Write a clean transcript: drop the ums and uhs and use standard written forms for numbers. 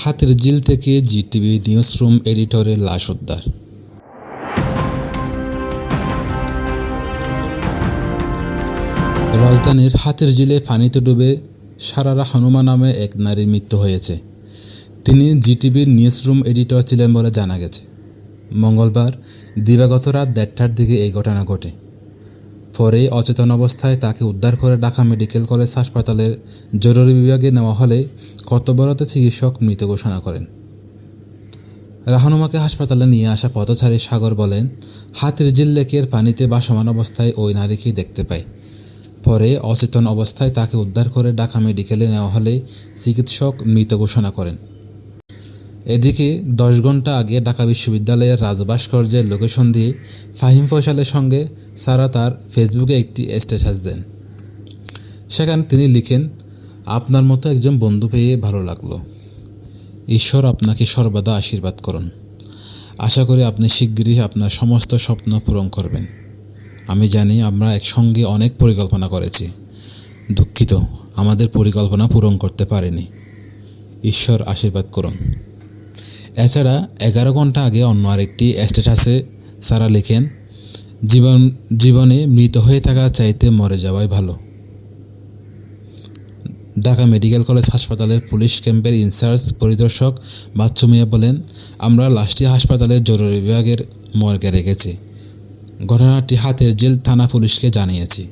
হাতিরঝিল থেকে Zee TV newsroom এডিটরের লাশ উদ্ধার। রাজধানীর হাতিরঝিলে পানিতে ডুবে সারারা হনুমা নামে এক নারীর মৃত্যু হয়েছে। তিনি জিটিভির নিউজরুম এডিটর ছিলেন বলে জানা গেছে। মঙ্গলবার দিবাগত রাত 1:30টার দিকে এই ঘটনা ঘটে। পরে অচেতন অবস্থায় তাকে উদ্ধার করে ঢাকা মেডিকেল কলেজ হাসপাতালের জরুরি বিভাগে নেওয়া হলে কর্তব্যরত চিকিৎসক মৃত ঘোষণা করেন। রাহনুমাকে হাসপাতালে নিয়ে আসা পথচারী সাগর বলেন, হাতিরঝিল লেকের পানিতে ভাসমান অবস্থায় ওই নারীকেই দেখতে পাই। পরে অচেতন অবস্থায় তাকে উদ্ধার করে ঢাকা মেডিকেলে নেওয়া হলে চিকিৎসক মৃত ঘোষণা করেন। এদিকে 10 ঘন্টা আগে ঢাকা বিশ্ববিদ্যালয়ের রাজভাস্কর্যের লোকেশন দিয়ে ফাহিম ফয়সালের সঙ্গে সারা তার ফেসবুকে একটি স্ট্যাটাস দেন। সেখানে তিনি লিখেন, আপনার মতো একজন বন্ধু পেয়ে ভালো লাগলো। ঈশ্বর আপনাকে সর্বদা আশীর্বাদ করুন। আশা করি আপনি শিগগিরই আপনার সমস্ত স্বপ্ন পূরণ করবেন। আমি জানি আমরা একসঙ্গে অনেক পরিকল্পনা করেছি। দুঃখিত, আমাদের পরিকল্পনা পূরণ করতে পারিনি। ঈশ্বর আশীর্বাদ করুন। এছাড়া 11 ঘন্টা আগে অন্য আরেকটি স্ট্যাটাসে সারা লিখেন, জীবনে মৃত হয়ে থাকা চাইতে মরে যাওয়াই ভালো। ঢাকা মেডিকেল কলেজ হাসপাতালের পুলিশ ক্যাম্পের ইনচার্জ পরিদর্শক বাচ্চু মিয়া বলেন, আমরা লাশটি হাসপাতালের জরুরি বিভাগের মর্গে রেখেছি। ঘটনাটি হাতিরঝিল থানা পুলিশকে জানিয়েছি।